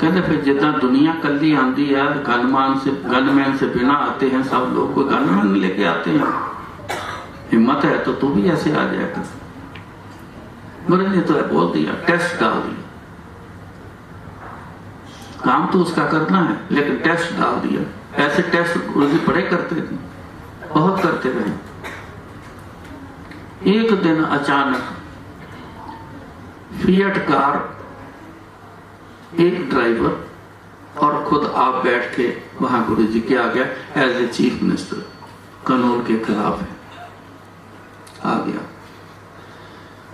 कहते फिर जितना दुनिया कल्ली आंदी है, गनमैन से बिना आते हैं सब लोग, कोई गनमैन लेके आते हैं। हिम्मत है तो तू भी ऐसे आ जाया कर। गुरु ने तो बोल दिया, टेस्ट डाल दिया। काम तो उसका करना है लेकिन टेस्ट डाल दिया। ऐसे टेस्ट गुरु जी बड़े करते थे, बहुत करते रहे। एक दिन अचानक फिएट कार, एक ड्राइवर और खुद आप बैठ के वहां गुरु जी के आ गया। एज ए चीफ मिनिस्टर, कानून के खिलाफ है, आ गया।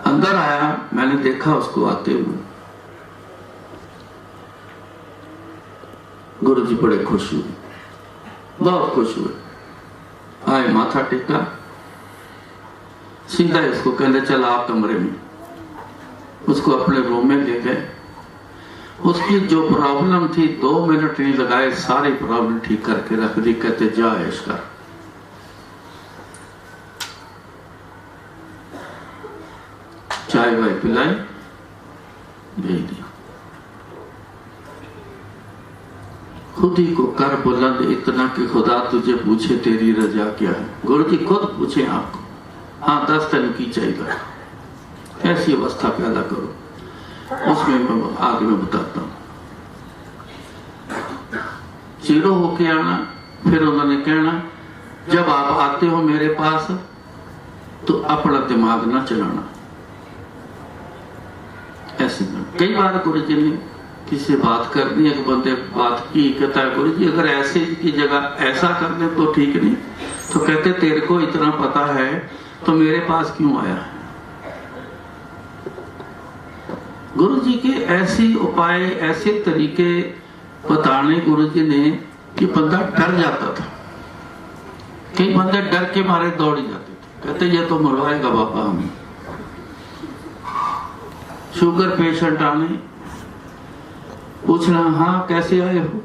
अंदर आया, मैंने देखा उसको आते हुए। गुरु जी बड़े खुश हुए, बहुत खुश हुए। आए, माथा टेका, सीधा इसको कहते चल आप कमरे में। उसको अपने रूम में ले गए। उसकी जो प्रॉब्लम थी 2 मिनट नहीं लगाए, सारी प्रॉब्लम ठीक करके रख दी। कहते जा ऐश कर। चाय वाय पिलाई, भेज दिया। खुद ही को कर बुलंद इतना कि खुदा तुझे पूछे तेरी रजा क्या है। गुरु जी खुद पूछे आपको, हाँ 10 दिन की चाहिए, ऐसी अवस्था पैदा करो। उसमें आगे मैं बताता हूं। जीरो होके आना, फिर उन्होंने कहना जब आप आते हो मेरे पास तो अपना दिमाग ना चलाना। ऐसे कई बार गुरु जी ने किसी बात करनी, एक बंदे बात की, कहता है गुरु जी अगर ऐसे की जगह ऐसा कर दे तो ठीक नहीं। तो कहते तेरे को इतना पता है तो मेरे पास क्यों आया है। गुरु जी के ऐसे उपाय, ऐसे तरीके बताने गुरु जी ने कि बंदा डर जाता था। कई बंदे डर के मारे दौड़ जाते थे, कहते ये तो मरवाएगा बाबा हमें। शुगर पेशेंट आने, पूछना हाँ कैसे आए हो।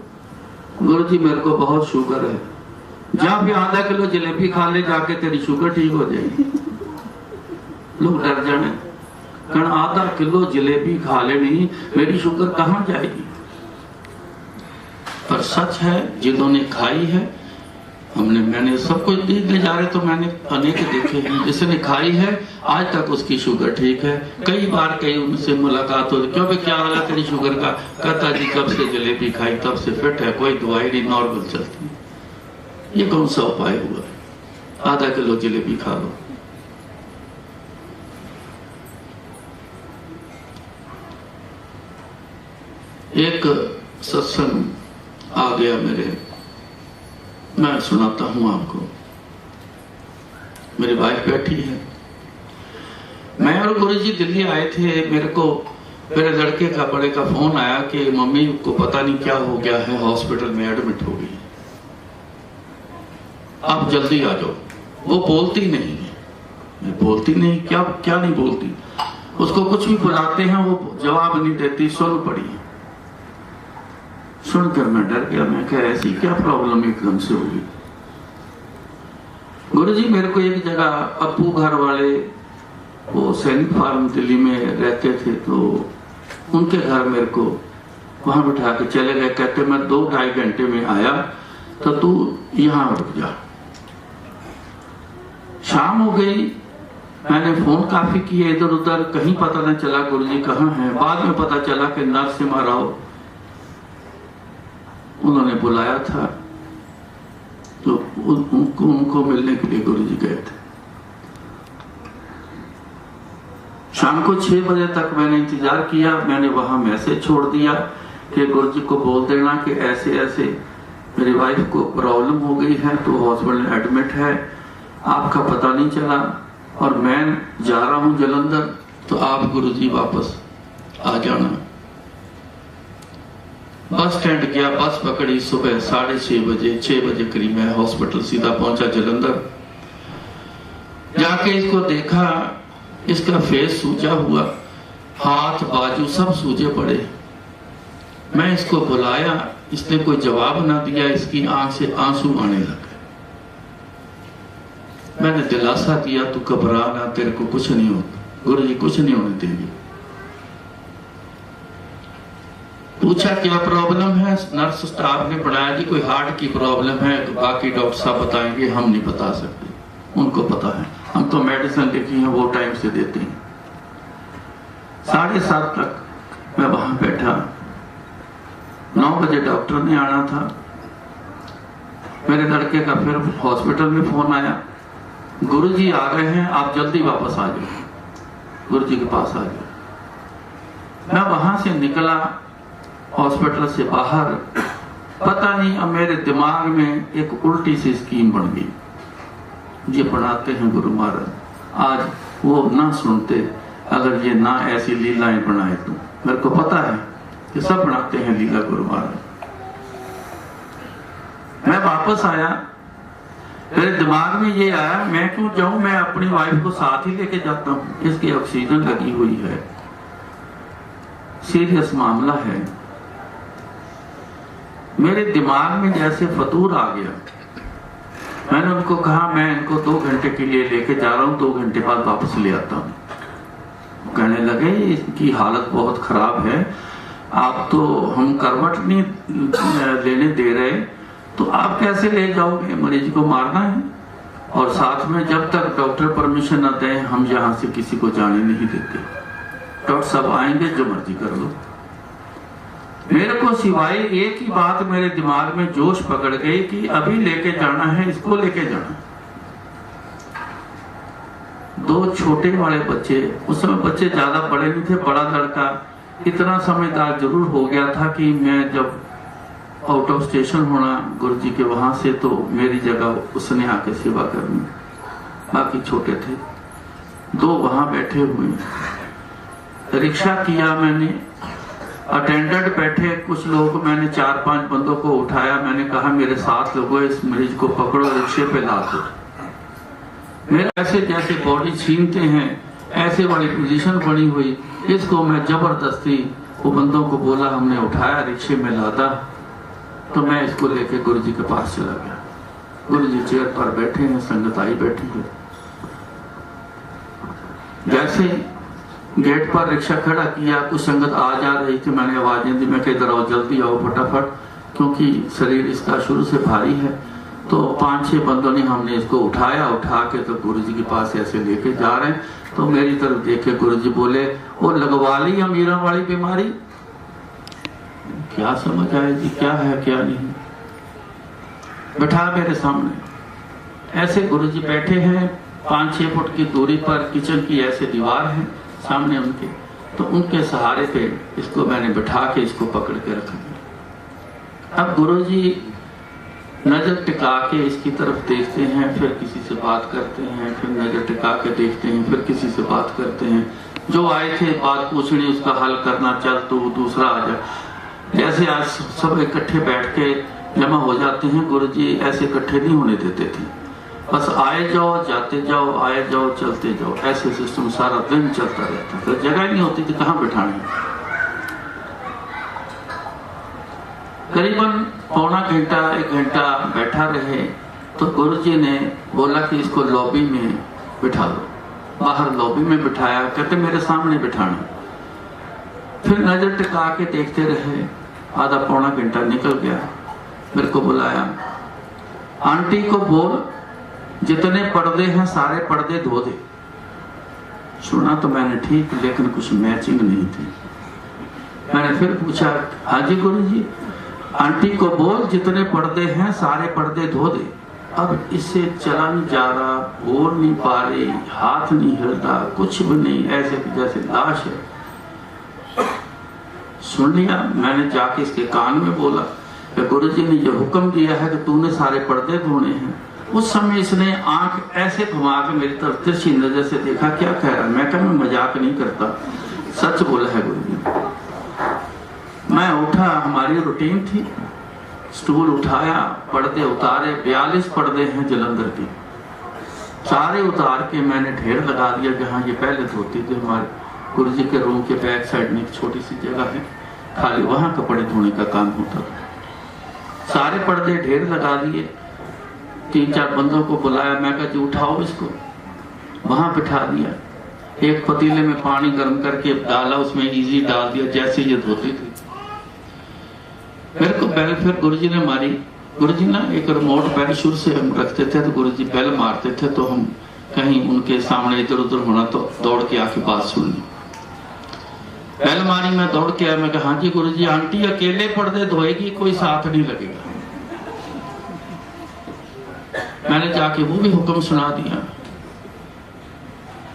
गुरु जी मेरे को बहुत शुगर है। जा भी आधा किलो जलेबी खा ले जाके, तेरी शुगर ठीक हो जाएगी। लोग डर जाने, कारण आधा किलो जलेबी खा लेनी, मेरी शुगर कहां जाएगी। पर सच है, जिन्होंने खाई है, मैंने सब कुछ ले जा रहे तो मैंने अनेक देखे हैं, जिसने खाई है आज तक उसकी शुगर ठीक है। कई बार कई उनसे मुलाकात होती, क्यों भाई क्या हाल है तेरी शुगर का। कहता जी कब से जलेबी खाई तब से फिट है, कोई दवाई नहीं, नॉर्मल चलती। ये कौन सा उपाय हुआ, आधा किलो जलेबी खा लो। एक सत्संग आ गया मेरे, मैं सुनाता हूं आपको। मेरी वाइफ बैठी है, मैं और गुरु जी दिल्ली आए थे। मेरे को मेरे लड़के का बड़े का फोन आया कि मम्मी को पता नहीं क्या हो गया है, हॉस्पिटल में एडमिट हो गई, आप जल्दी आ जाओ। वो बोलती नहीं है, बोलती नहीं, क्या क्या नहीं बोलती। उसको कुछ भी बुलाते हैं वो जवाब नहीं देती, सुन पड़ी। सुनकर मैं डर गया, मैं कहा ऐसी क्या प्रॉब्लम एकदम से होगी। गुरु जी मेरे को एक जगह, अपू घर वाले वो सैनिक फार्म दिल्ली में रहते थे, तो उनके घर मेरे को वहां बिठा के चले गए। कहते मैं 2-2.5 घंटे में आया तो तू यहां रुक जा। शाम हो गई, मैंने फोन काफी किए इधर उधर, कहीं पता नहीं चला गुरु जी कहाँ हैं। बाद में पता चला कि नरसिम्हा राव उन्होंने बुलाया था, तो उनको मिलने के लिए गुरु जी गए थे। शाम को 6 बजे तक मैंने इंतजार किया। मैंने वहां मैसेज छोड़ दिया कि गुरु जी को बोल देना कि ऐसे ऐसे मेरी वाइफ को प्रॉब्लम हो गई है, तो हॉस्पिटल में एडमिट है, आपका पता नहीं चला और मैं जा रहा हूं जलंधर, तो आप गुरु जी वापस आ जाना। बस स्टैंड गया, बस पकड़ी, सुबह 6:30 बजे, 6 बजे करीब मैं हॉस्पिटल सीधा पहुंचा जलंधर। जाके इसको देखा, इसका फेस सूजा हुआ, हाथ बाजू सब सूजे पड़े। मैं इसको बुलाया, इसने कोई जवाब ना दिया, इसकी आंख से आंसू आने लगे। मैंने दिलासा दिया तू घबरा ना, तेरे को कुछ नहीं होता, गुरु जी कुछ नहीं होने देंगे। पूछा क्या प्रॉब्लम है, नर्स स्टाफ ने बताया जी कोई हार्ट की प्रॉब्लम है, बाकी डॉक्टर साहब बताएंगे, हम नहीं बता सकते, उनको पता है, हम तो मेडिसिन लिखी है वो टाइम से देते हैं। 7:30 तक मैं वहां बैठा, 9 बजे डॉक्टर ने आना था। मेरे लड़के का फिर हॉस्पिटल में फोन आया, गुरुजी आ गए हैं, आप जल्दी वापस आ जाओ, गुरुजी के पास आ जाओ। मैं वहां से निकला हॉस्पिटल से बाहर, पता नहीं अब मेरे दिमाग में एक उल्टी सी स्कीम बन गई। ये पढ़ाते हैं गुरु महाराज, आज वो ना सुनते अगर ये ना ऐसी लीलाएं बनाए तो। मेरे को पता है कि सब बनाते हैं लीला गुरु महाराज। मैं वापस आया, मेरे दिमाग में ये आया मैं क्यों जाऊं, मैं अपनी वाइफ को साथ ही लेके जाता हूं, इसकी ऑक्सीजन लगी हुई है, सीरियस मामला है। मेरे दिमाग में जैसे फतूर आ गया। मैंने उनको कहा मैं इनको 2 घंटे के लिए लेके जा रहा हूं, 2 घंटे बाद वापस ले आता हूं। कहने लगे इसकी हालत बहुत खराब है, आप तो हम करवट नहीं लेने दे रहे, तो आप कैसे ले जाओगे, मरीज को मारना है, और साथ में जब तक डॉक्टर परमिशन न दें हम यहाँ से किसी को जाने नहीं देते, डॉक्टर साहब आएंगे जो मर्जी कर लो। मेरे को सिवाय एक ही बात मेरे दिमाग में जोश पकड़ गई कि अभी लेके जाना है, इसको लेके जाना। 2 छोटे वाले बच्चे, उस समय बच्चे ज्यादा बड़े नहीं थे, बड़ा लड़का इतना समझदार जरूर हो गया था कि मैं जब आउट ऑफ स्टेशन होना गुरुजी के वहां से, तो मेरी जगह उसने आके सेवा करनी। बाकी छोटे थे, 2 वहां बैठे हुए। रिक्शा किया मैंने, अटेंडेंट बैठे कुछ लोग, मैंने 4-5 बंदों को उठाया, मैंने कहा मेरे साथ लोगों इस मरीज को पकड़ो, रिक्शे पे ला दो। मेरे ऐसे जैसे बॉडी छीनते हैं ऐसे वाली पोजीशन बनी हुई, इसको मैं जबरदस्ती वो बंदों को बोला, हमने उठाया, रिक्शे में लादा, तो मैं इसको लेके गुरुजी के पास चला गया। गुरुजी चेयर पर बैठे हैं, संगत आई बैठी है। जैसे गेट पर रिक्शा खड़ा किया, कुछ संगत आ जा रही थी, मैंने आवाजें दी, मैं कह इधर आओ, जल्दी आओ फटाफट, क्योंकि शरीर इसका शुरू से भारी है। तो 5-6 बंदों ने हमने इसको उठाया, उठा के तो गुरुजी के पास ऐसे लेके जा रहे हैं। तो मेरी तरफ देखे गुरुजी बोले, वो लगवा ली अमीरों वाली बीमारी। क्या समझ आए जी, क्या है क्या नहीं। बैठा मेरे सामने, ऐसे गुरुजी बैठे हैं 5-6 फुट की दूरी पर, किचन की ऐसे दीवार है सामने उनके, तो उनके सहारे पे इसको मैंने बैठा के इसको पकड़ के रखा। अब गुरुजी नजर टिका के इसकी तरफ देखते हैं, फिर किसी से बात करते हैं, फिर नजर टिका के देखते हैं, फिर किसी से बात करते हैं। जो आए थे बात पूछनी, उसका हल करना, चल तो दूसरा आ जाए। जैसे आज सब इकट्ठे बैठ के जमा हो जाते हैं, गुरुजी ऐसे इकट्ठे नहीं होने देते थे, बस आए जाओ जाते जाओ, आए जाओ चलते जाओ, ऐसे सिस्टम सारा दिन चलता रहता। तो जगह नहीं होती थी कहाँ बिठाने। करीबन पौना घंटा 1 घंटा बैठा रहे, तो गुरुजी ने बोला कि इसको लॉबी में बिठा दो। बाहर लॉबी में बिठाया, कहते मेरे सामने बिठाना। फिर नजर टिका के देखते रहे, आधा पौना घंटा निकल गया। मेरे को बुलाया, आंटी को बोल जितने पर्दे हैं सारे पर्दे धो दे। सुना तो मैंने ठीक, लेकिन कुछ मैचिंग नहीं थी। मैंने फिर पूछा, हाँ जी गुरुजी, आंटी को बोल जितने पर्दे हैं सारे पर्दे धो दे। अब इससे चला नहीं जा रहा, बोल नहीं पा रही, हाथ नहीं हिलता, कुछ भी नहीं, ऐसे जैसे लाश है। सुन लिया, मैंने जाके इसके कान में बोला कि गुरुजी ने ये हुक्म दिया है कि तूने सारे पर्दे धोने हैं। उस समय इसने आंख ऐसे घुमा के मेरी तरफ तिरछी नजर से देखा, क्या कह रहा है। मैं कहा मैं मजाक नहीं करता, सच बोला है गुरुजी। मैं उठा, हमारी रूटीन थी, स्टूल उठाया, पर्दे उतारे, 42 पर्दे हैं जलंधर के, सारे उतार के मैंने ढेर लगा दिया जहाँ ये पहले धोती थी। हमारे गुरुजी के रूम के बैक साइड में एक छोटी सी जगह है, खाली वहां कपड़े धोने का काम होता था। सारे पर्दे ढेर लगा दिए, 3-4 बंदों को बुलाया, मैं कहा जी उठाओ इसको, वहां बिठा दिया। एक पतीले में पानी गर्म करके डाला, उसमें इजी डाल दिया जैसे ये धोती थी। मेरे को बेल फिर गुरुजी ने मारी। गुरुजी ना एक रिमोट बेल शुरू से हम रखते थे, तो गुरुजी बेल मारते थे, तो हम कहीं उनके सामने इधर उधर होना तो दौड़ के आके बात सुननी। बेल मारी, मैं दौड़ के आया, मैं कहा हाँ जी गुरुजी, आंटी अकेले पर्दे धोएगी, कोई साथ नहीं लगेगा। मैंने जाके वो भी हुक्म सुना दिया।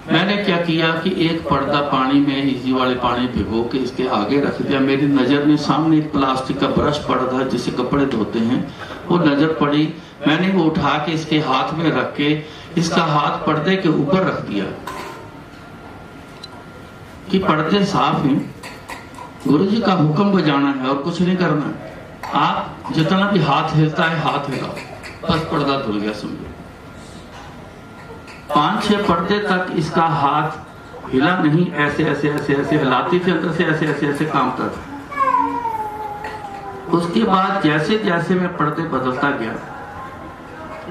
मैंने क्या किया कि एक पर्दा पानी में, इजी वाले पानी भिगो के इसके आगे रख दिया। मेरी नजर में सामने एक प्लास्टिक का ब्रश पड़ा था जिससे कपड़े धोते हैं, वो नजर पड़ी। मैंने वो उठा के इसके हाथ में रख के इसका हाथ पर्दे के ऊपर रख दिया कि पर्दे साफ हैं, गुरुजी का हुक्म बजाना है और कुछ नहीं करना है। आप जितना भी हाथ हिलता है हाथ हिलाओ, बस पर्दा धुल गया। समझो 5-6 पर्दे तक इसका हाथ हिला नहीं, ऐसे ऐसे ऐसे ऐसे हिलाती थी अंदर से, ऐसे ऐसे ऐसे काम करता। उसके बाद जैसे जैसे मैं पर्दे बदलता गया,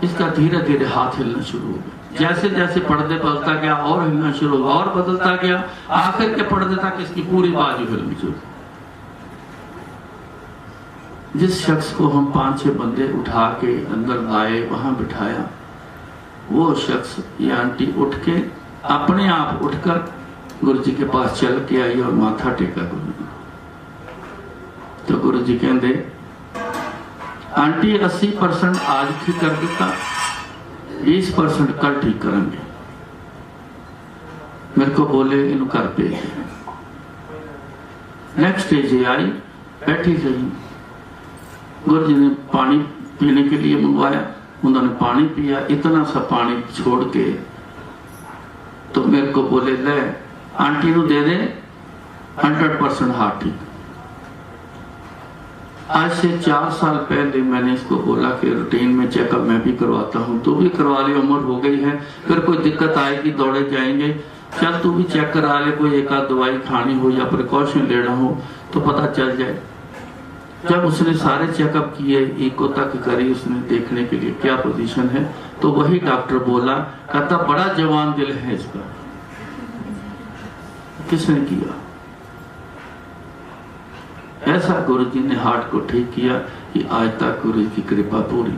इसका धीरे धीरे हाथ हिलना शुरू हो गया। जैसे जैसे पर्दे बदलता गया और हिलना शुरू हुआ, और बदलता गया, आखिर के पर्दे तक इसकी पूरी बाजू हिलनी शुरू। जिस शख्स को हम 5-6 बंदे उठा के अंदर लाए, वहां बिठाया, वो शख्स, ये आंटी उठ के अपने आप उठकर गुरुजी के पास चल के आई और माथा टेका गुरुजी। तो गुरुजी कहते आंटी 80% आज ठीक कर देता, 20% कल ठीक करेंगे। मेरे को बोले इन घर पे। नेक्स्ट डे जी आई, बैठी रही। गुरुजी ने पानी पीने के लिए मंगवाया, उन्होंने पानी पिया, इतना सा पानी छोड़ के तो मेरे को बोले ले आंटी को दे दे, 100% हार्ट ठीक। आज से 4 साल पहले मैंने इसको बोला कि रूटीन में चेकअप मैं भी करवाता हूँ, तू भी करवा ले, उम्र हो गई है, फिर कोई दिक्कत आएगी दौड़े जाएंगे, चल तू भी चेक करा ले, कोई एक आध दवाई खानी हो या प्रिकॉशन लेना हो तो पता चल जाए। जब उसने सारे चेकअप किए, इको तक करी उसने देखने के लिए क्या पोजीशन है, तो वही डॉक्टर बोला, कहता बड़ा जवान दिल है इसका। किसने किया? ऐसा गुरुजी ने हार्ट को ठीक किया कि आज तक गुरुजी की कृपा पूरी।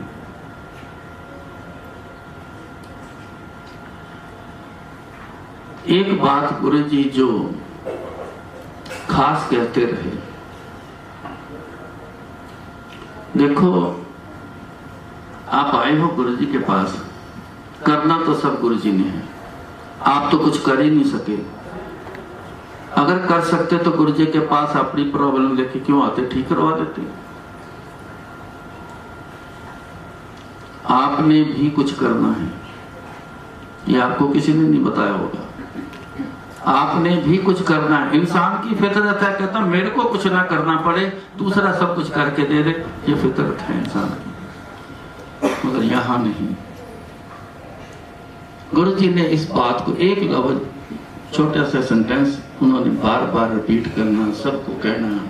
एक बात गुरुजी जो खास कहते रहे, देखो आप आए हो गुरुजी के पास, करना तो सब गुरुजी ने है, आप तो कुछ कर ही नहीं सके। अगर कर सकते तो गुरुजी के पास अपनी प्रॉब्लम लेके क्यों आते, ठीक करवा देते। आपने भी कुछ करना है, ये आपको किसी ने नहीं बताया होगा। आपने भी कुछ करना है। इंसान की फितरत है, कहता मेरे को कुछ ना करना पड़े, दूसरा सब कुछ करके दे दे, ये फितरत है इंसान की। मगर यहां नहीं। गुरुजी ने इस बात को एक लफ्ज, छोटा सा सेंटेंस उन्होंने बार बार रिपीट करना, सबको कहना।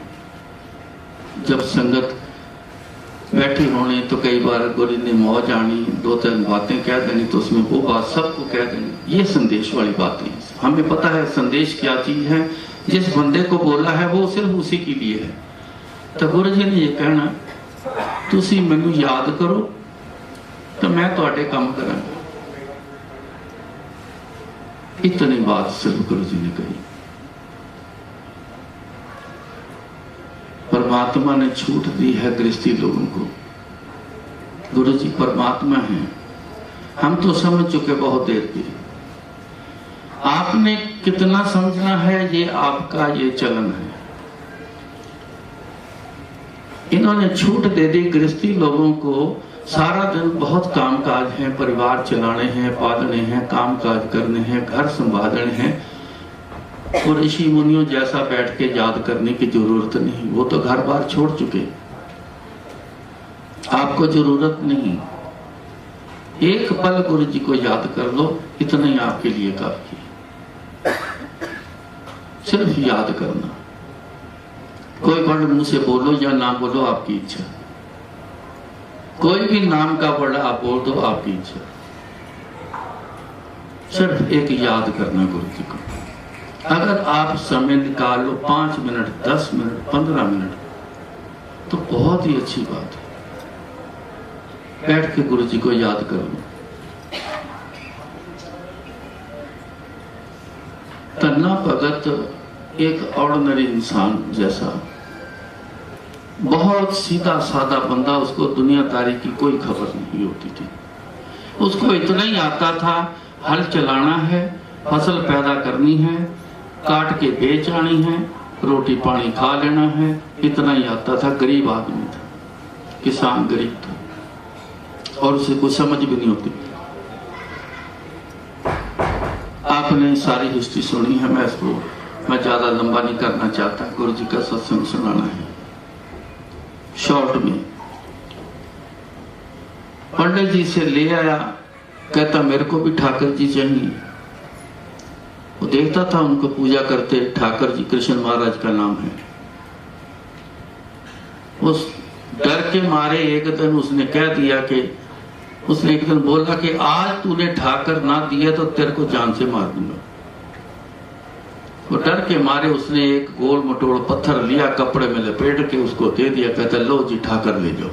जब संगत बैठी होनी तो कई बार गुरु ने मौज आनी, 2-3 बातें कह देनी, तो उसमें वो बात सबको कह देनी। ये संदेश वाली बातें, हमें पता है संदेश क्या चीज है। जिस बंदे को बोला है वो सिर्फ उसी के लिए है। तो गुरु जी ने ये कहना, तुसी मैनू याद करो तो मैं तुहाडे काम करांगा। इतनी बात सिर्फ गुरु जी ने कही। परमात्मा ने छूट दी है गृहस्थी लोगों को। गुरु जी परमात्मा हैं, हम तो समझ चुके बहुत देर की। आपने कितना समझना है ये आपका ये चलन है। इन्होंने छूट दे दी गृहस्थी लोगों को। सारा दिन बहुत काम काज है, परिवार चलाने हैं, पालने हैं, काम काज करने हैं, घर संभालने हैं, और ऋषि मुनियों जैसा बैठ के याद करने की जरूरत नहीं। वो तो घर बार छोड़ चुके, आपको जरूरत नहीं। एक पल गुरु जी को याद कर लो, इतना ही आपके लिए काफी। सिर्फ याद करना, कोई वर्ड मुंह से बोलो या ना बोलो आपकी इच्छा। कोई भी नाम का वर्ड आप बोल दो आपकी इच्छा। सिर्फ एक याद करना गुरु जी को। अगर आप समय निकाल लो 5 मिनट, 10 मिनट, 15 मिनट, तो बहुत ही अच्छी बात है। बैठ के गुरु जी को याद करो। तन्ना भगत एक ऑर्डिनरी इंसान जैसा, बहुत सीधा साधा बंदा, उसको दुनियादारी की कोई खबर नहीं होती थी। उसको इतना ही आता था, हल चलाना है, फसल पैदा करनी है, काट के बेच आनी है, रोटी पानी खा लेना है, इतना ही आता था। गरीब आदमी था, किसान गरीब था, और उसे कुछ समझ भी नहीं होती। आपने सारी हिस्ट्री सुनी है, मैं ज्यादा लंबा नहीं करना चाहता। गुरु जी का सत्संग सुनाना है शॉर्ट में। पंडित जी से ले आया, कहता मेरे को भी ठाकर जी चाहिए। वो देखता था उनको पूजा करते, ठाकर जी कृष्ण महाराज का नाम है। उस डर के मारे एक दिन उसने कह दिया कि, उसने एक दिन बोला कि आज तूने ठाकर ना दिया तो तेरे को जान से मार दूंगा। वो डर के मारे उसने एक गोल मटोड़ पत्थर लिया, कपड़े में लपेट के उसको दे दिया, कहता लो जी ठाकर ले जाओ।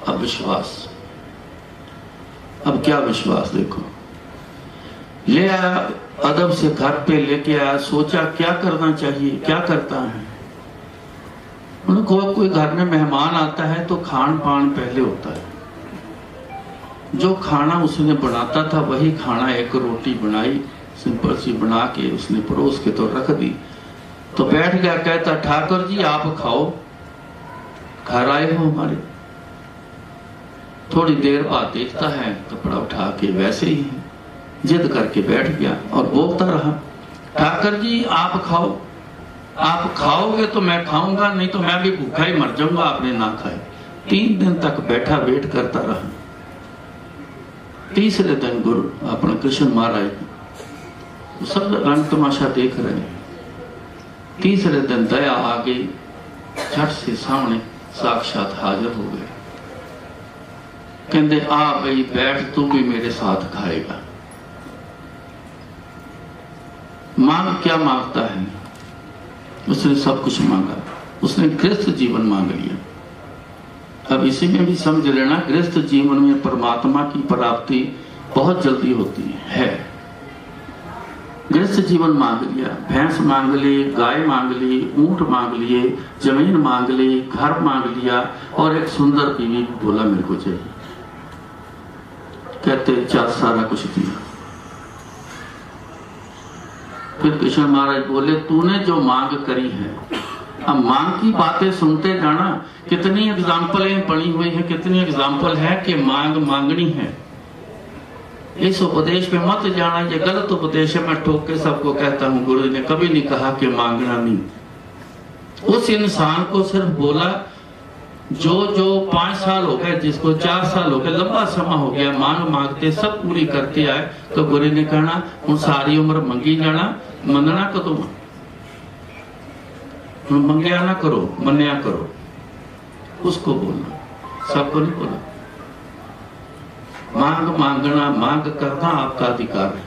अब विश्वास, अब क्या विश्वास देखो। ले आया, अदब से घर पे लेके आया, सोचा क्या करना चाहिए, क्या करता है। उनको कोई घर में मेहमान आता है तो खान पान पहले होता है। जो खाना उसने बनाता था वही खाना, एक रोटी बनाई सिंपल सी बना के उसने परोस के तो रख दी। तो बैठ गया, कहता ठाकुर जी आप खाओ, घर आए हो हमारे। थोड़ी देर बाद देखता है कपड़ा उठा के वैसे ही है, जिद करके बैठ गया और बोलता रहा ठाकुर जी आप खाओ, आप खाओगे तो मैं खाऊंगा, नहीं तो मैं भी भूखा ही मर जाऊंगा आपने ना खाए। 3 दिन तक बैठा वेट करता रहा। तीसरे दिन गुरु अपना कृष्ण महाराज सब रंग तमाशा देख रहे हैं। तीसरे दिन दया आ गई, झट से सामने साक्षात हाजिर हो गए। कहते आ भाई बैठ, तू भी मेरे साथ खाएगा। मांग क्या मांगता है? उसने सब कुछ मांगा, उसने गृहस्थ जीवन मांग लिया। अब इसी में भी समझ लेना, गृहस्थ जीवन में परमात्मा की प्राप्ति बहुत जल्दी होती है। गृहस्थ जीवन मांग लिया, भैंस मांग ली, गाय मांग ली, ऊंट मांग लिए, जमीन मांग ली, घर मांग लिया, और एक सुंदर बीवी बोला मेरे को चाहिए। कहते चार सारा कुछ दिया। फिर कृष्ण महाराज बोले तूने जो मांग करी है, अब मांग की बातें सुनते जाना। कितनी एग्जाम्पलें बनी हुई है, कितनी एग्जाम्पल है कि मांग मांगनी है। इस उपदेश पे मत जाना, ये गलत उपदेश है। मैं ठोक के सबको कहता हूँ, गुरु ने कभी नहीं कहा कि मांगना नहीं। उस इंसान को सिर्फ बोला जो 5 साल हो गए, जिसको 4 साल हो गए, लंबा समय हो गया, मांग मांगते सब पूरी करते आए, तो गुरु ने कहना हूँ सारी उम्र मंगी जाना, मनना कदों मंगया ना करो, मनया करो। उसको बोलना, सबको नहीं बोला। मांग मांगना, मांग करना आपका अधिकार है।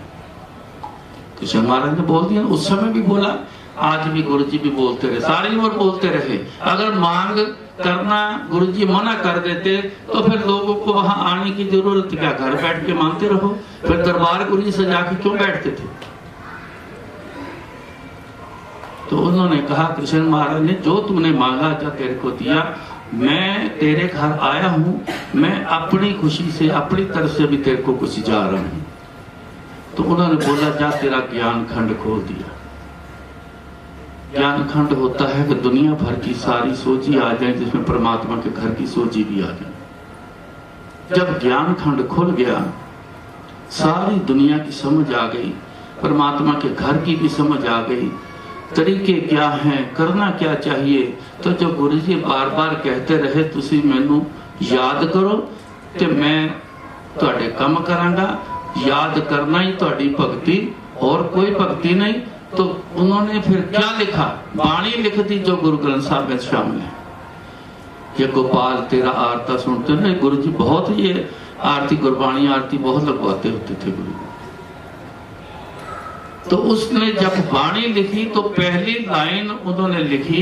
कृष्ण महाराज ने बोल दिया, उस समय भी बोला, आज भी गुरु जी भी बोलते रहे, सारी उम्र बोलते रहे। अगर मांग करना गुरु जी मना कर देते तो फिर लोगों को वहां आने की जरूरत क्या, घर बैठ के मांगते रहो। फिर दरबार गुरु जी सजा के क्यों बैठते थे? तो उन्होंने कहा कृष्ण महाराज ने जो तूने मांगा था तेरे को दिया, मैं तेरे घर आया हूं, मैं अपनी खुशी से अपनी तरफ से भी तेरे को कुछ जा रहा हूं। तो उन्होंने बोला जा तेरा ज्ञान खंड खोल दिया। ज्ञान खंड होता है कि दुनिया भर की सारी सोची आ जाए, जिसमें परमात्मा के घर की सोची भी आ जाए। जब ज्ञान खंड खुल गया, सारी दुनिया की समझ आ गई, परमात्मा के घर की भी समझ आ गई, तरीके क्या हैं, करना क्या चाहिए। तो जो गुरु जी बार बार कहते रहे तुसी मैनू याद करो ते मैं तुहाडे काम करांगा, याद करना ही तुहाडी भक्ति, और कोई भक्ति नहीं। तो उन्होंने फिर क्या लिखा, बाणी लिख दी जो गुरु ग्रंथ साहब में शामिल है। ये गोपाल तेरा आरता सुनते ना, गुरु जी बहुत ये आरती, गुरबाणी आरती बहुत लगवाते होते थे गुरु। तो उसने जब बाणी लिखी तो पहली लाइन उन्होंने लिखी,